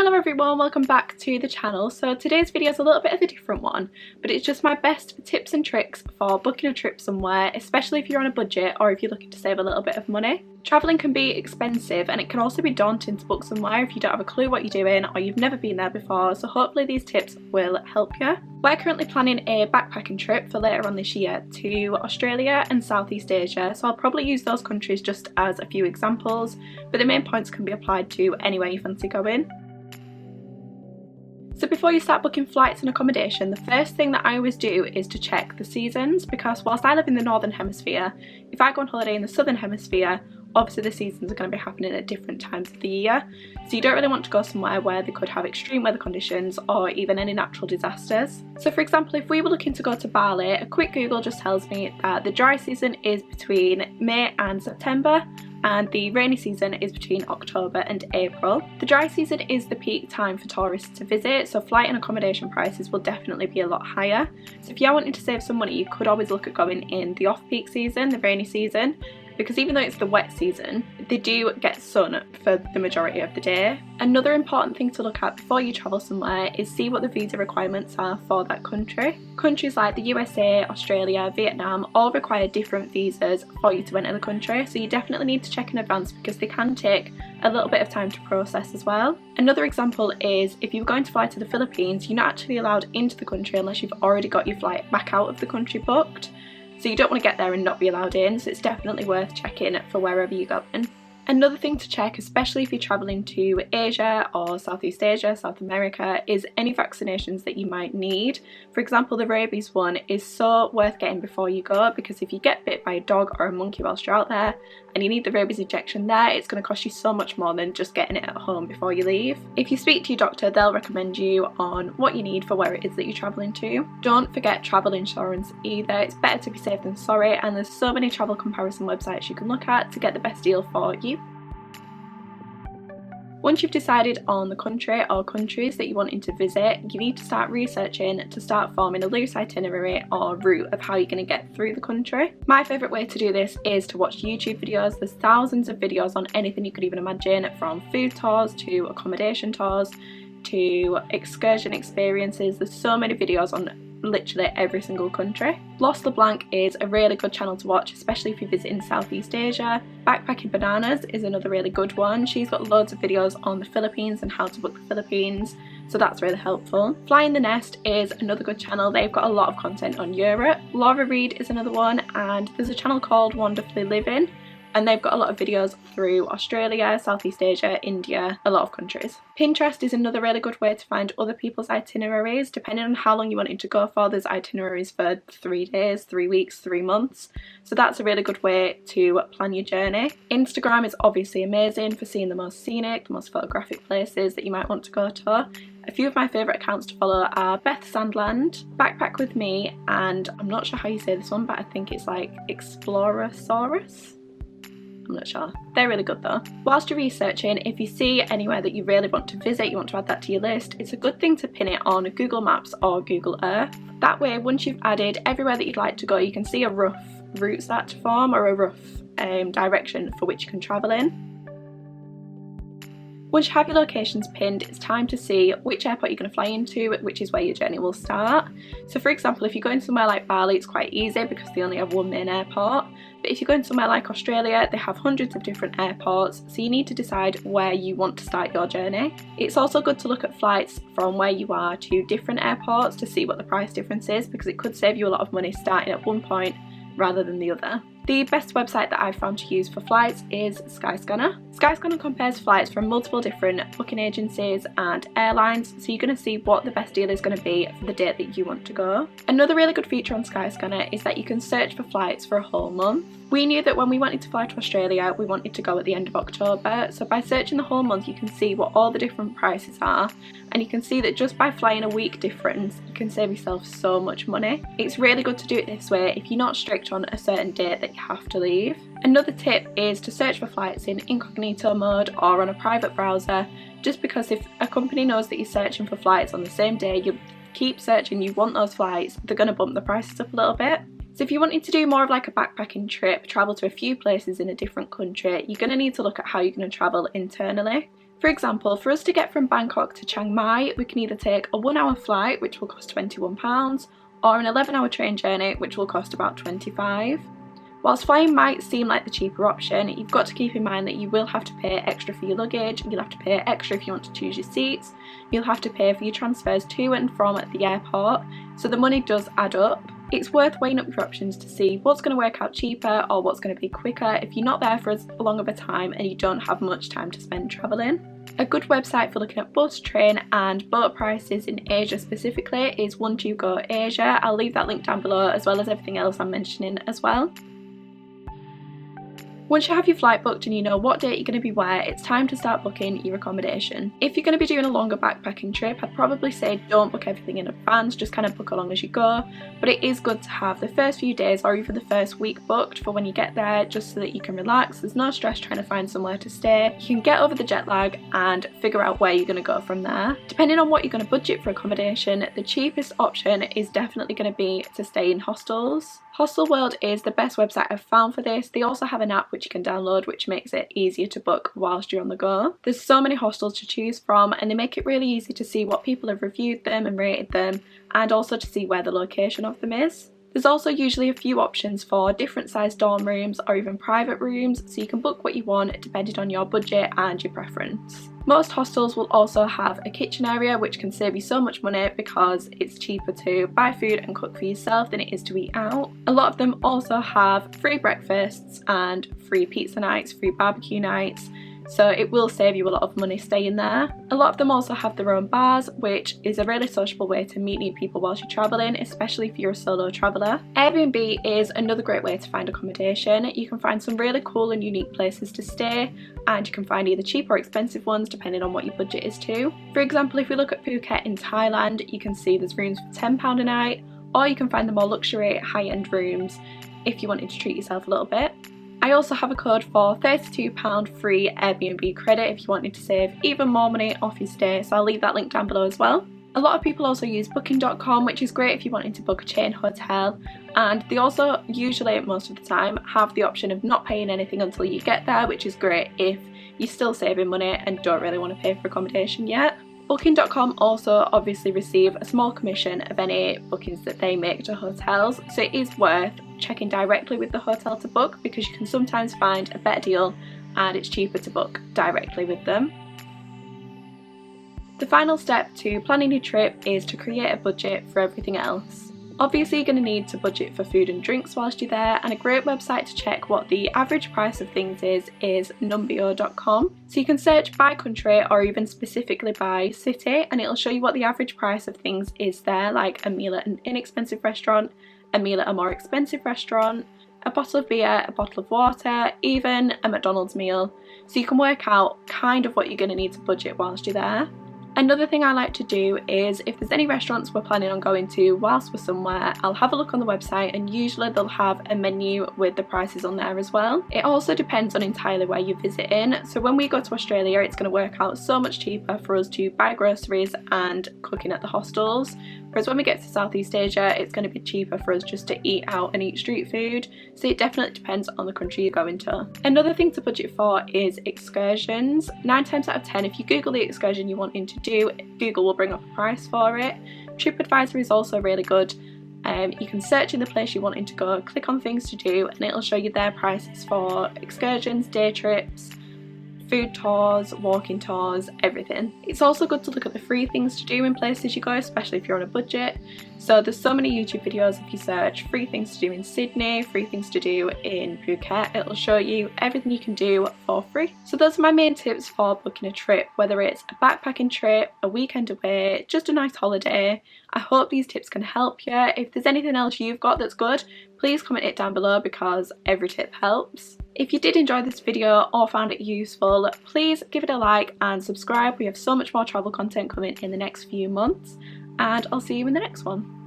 Hello everyone, welcome back to the channel. So today's video is a little bit of a different one, but it's just my best tips and tricks for booking a trip somewhere, especially if you're on a budget or if you're looking to save a little bit of money. Travelling can be expensive and it can also be daunting to book somewhere if you don't have a clue what you're doing or you've never been there before, so hopefully these tips will help you. We're currently planning a backpacking trip for later on this year to Australia and Southeast Asia, so I'll probably use those countries just as a few examples, but the main points can be applied to anywhere you fancy going. So before you start booking flights and accommodation, the first thing that I always do is to check the seasons, because whilst I live in the northern hemisphere, if I go on holiday in the southern hemisphere, obviously the seasons are going to be happening at different times of the year, so you don't really want to go somewhere where they could have extreme weather conditions or even any natural disasters. So for example, if we were looking to go to Bali, a quick Google just tells me that the dry season is between May and September, and the rainy season is between October and April. The dry season is the peak time for tourists to visit, so flight and accommodation prices will definitely be a lot higher. So if you're wanting to save some money, you could always look at going in the off-peak season, the rainy season, because even though it's the wet season, they do get sun for the majority of the day. Another important thing to look at before you travel somewhere is see what the visa requirements are for that country. Countries like the USA, Australia, Vietnam all require different visas for you to enter the country, so you definitely need to check in advance because they can take a little bit of time to process as well. Another example is if you're going to fly to the Philippines, you're not actually allowed into the country unless you've already got your flight back out of the country booked. So you don't want to get there and not be allowed in, so it's definitely worth checking for wherever you're going. Another thing to check, especially if you're travelling to Asia or Southeast Asia, South America, is any vaccinations that you might need. For example, the rabies one is so worth getting before you go, because if you get bit by a dog or a monkey whilst you're out there and you need the rabies injection there, it's going to cost you so much more than just getting it at home before you leave. If you speak to your doctor, they'll recommend you on what you need for where it is that you're travelling to. Don't forget travel insurance either. It's better to be safe than sorry, and there's so many travel comparison websites you can look at to get the best deal for you. Once you've decided on the country or countries that you're wanting to visit, you need to start researching to start forming a loose itinerary or route of how you're going to get through the country. My favourite way to do this is to watch YouTube videos. There's thousands of videos on anything you could even imagine, from food tours to accommodation tours to excursion experiences. There's so many videos on literally every single country. LeBlanc is a really good channel to watch, especially if you're visiting Southeast Asia. Backpacking Bananas is another really good one. She's got loads of videos on the Philippines and how to book the Philippines, so that's really helpful. Flying the Nest is another good channel. They've got a lot of content on Europe. Reid is another one, and there's a channel called Wanderfully Living, and they've got a lot of videos through Australia, Southeast Asia, India, a lot of countries. Pinterest is another really good way to find other people's itineraries. Depending on how long you wanted to go for, there's itineraries for 3 days, 3 weeks, 3 months. So that's a really good way to plan your journey. Instagram is obviously amazing for seeing the most scenic, the most photographic places that you might want to go to. A few of my favourite accounts to follow are Beth Sandland, Backpack With Me, and I'm not sure how you say this one, but I think it's like Explorasaurus? I'm not sure. They're really good though. Whilst you're researching, if you see anywhere that you really want to visit, you want to add that to your list, it's a good thing to pin it on Google Maps or Google Earth. That way, once you've added everywhere that you'd like to go, you can see a rough route start to form, or a rough direction for which you can travel in. Once you have your locations pinned, it's time to see which airport you're going to fly into, which is where your journey will start. So for example, if you're going somewhere like Bali, it's quite easy because they only have one main airport. But if you're going somewhere like Australia, they have hundreds of different airports, so you need to decide where you want to start your journey. It's also good to look at flights from where you are to different airports to see what the price difference is, because it could save you a lot of money starting at one point rather than the other. The best website that I've found to use for flights is Skyscanner. Skyscanner compares flights from multiple different booking agencies and airlines, so you're going to see what the best deal is going to be for the date that you want to go. Another really good feature on Skyscanner is that you can search for flights for a whole month. We knew that when we wanted to fly to Australia, we wanted to go at the end of October, so by searching the whole month you can see what all the different prices are, and you can see that just by flying a week difference you can save yourself so much money. It's really good to do it this way if you're not strict on a certain date that you have to leave. Another tip is to search for flights in incognito mode or on a private browser, just because if a company knows that you're searching for flights on the same day, you keep searching, you want those flights, they're going to bump the prices up a little bit. So if you wanted to do more of like a backpacking trip, travel to a few places in a different country, you're going to need to look at how you're going to travel internally. For example, for us to get from Bangkok to Chiang Mai, we can either take a 1-hour flight, which will cost £21, or an 11-hour train journey, which will cost about £25. Whilst flying might seem like the cheaper option, you've got to keep in mind that you will have to pay extra for your luggage, you'll have to pay extra if you want to choose your seats, you'll have to pay for your transfers to and from the airport, so the money does add up. It's worth weighing up your options to see what's going to work out cheaper or what's going to be quicker if you're not there for as long of a time and you don't have much time to spend travelling. A good website for looking at bus, train and boat prices in Asia specifically is 12Go Asia. I'll leave that link down below, as well as everything else I'm mentioning as well. Once you have your flight booked and you know what date you're going to be where, it's time to start booking your accommodation. If you're going to be doing a longer backpacking trip, I'd probably say don't book everything in advance, just kind of book along as you go. But it is good to have the first few days or even the first week booked for when you get there, just so that you can relax. There's no stress trying to find somewhere to stay. You can get over the jet lag and figure out where you're going to go from there. Depending on what you're going to budget for accommodation, the cheapest option is definitely going to be to stay in hostels. Hostel World is the best website I've found for this. They also have an app which you can download, which makes it easier to book whilst you're on the go. There's so many hostels to choose from, and they make it really easy to see what people have reviewed them and rated them, and also to see where the location of them is. There's also usually a few options for different sized dorm rooms or even private rooms, so you can book what you want depending on your budget and your preference. Most hostels will also have a kitchen area, which can save you so much money because it's cheaper to buy food and cook for yourself than it is to eat out. A lot of them also have free breakfasts and free pizza nights, free barbecue nights, so it will save you a lot of money staying there. A lot of them also have their own bars, which is a really sociable way to meet new people whilst you're travelling, especially if you're a solo traveller. Airbnb is another great way to find accommodation. You can find some really cool and unique places to stay, and you can find either cheap or expensive ones depending on what your budget is too. For example, if we look at Phuket in Thailand, you can see there's rooms for £10 a night, or you can find the more luxury high-end rooms if you wanted to treat yourself a little bit. I also have a code for £32 free Airbnb credit if you wanted to save even more money off your stay, so I'll leave that link down below as well. A lot of people also use booking.com, which is great if you wanted to book a chain hotel, and they also usually, most of the time, have the option of not paying anything until you get there, which is great if you're still saving money and don't really want to pay for accommodation yet. Booking.com also obviously receive a small commission of any bookings that they make to hotels, so it is worth checking directly with the hotel to book, because you can sometimes find a better deal and it's cheaper to book directly with them. The final step to planning your trip is to create a budget for everything else. Obviously you're going to need to budget for food and drinks whilst you're there, and a great website to check what the average price of things is numbeo.com. So you can search by country or even specifically by city, and it'll show you what the average price of things is there, like a meal at an inexpensive restaurant, a meal at a more expensive restaurant, a bottle of beer, a bottle of water, even a McDonald's meal. So you can work out kind of what you're going to need to budget whilst you're there. Another thing I like to do is, if there's any restaurants we're planning on going to whilst we're somewhere, I'll have a look on the website, and usually they'll have a menu with the prices on there as well. It also depends on entirely where you're visiting, so when we go to Australia it's going to work out so much cheaper for us to buy groceries and cooking at the hostels, whereas when we get to Southeast Asia it's going to be cheaper for us just to eat out and eat street food, so it definitely depends on the country you're going to. Another thing to budget for is excursions. 9 times out of 10, if you Google the excursion you're wanting to do, Google will bring up a price for it. TripAdvisor is also really good. You can search in the place you're wanting to go, click on things to do, and it'll show you their prices for excursions, day trips, food tours, walking tours, everything. It's also good to look at the free things to do in places you go, especially if you're on a budget. So there's so many YouTube videos. If you search free things to do in Sydney, free things to do in Phuket, it'll show you everything you can do for free. So those are my main tips for booking a trip, whether it's a backpacking trip, a weekend away, just a nice holiday. I hope these tips can help you. If there's anything else you've got that's good, please comment it down below, because every tip helps. If you did enjoy this video or found it useful, please give it a like and subscribe. We have so much more travel content coming in the next few months, and I'll see you in the next one.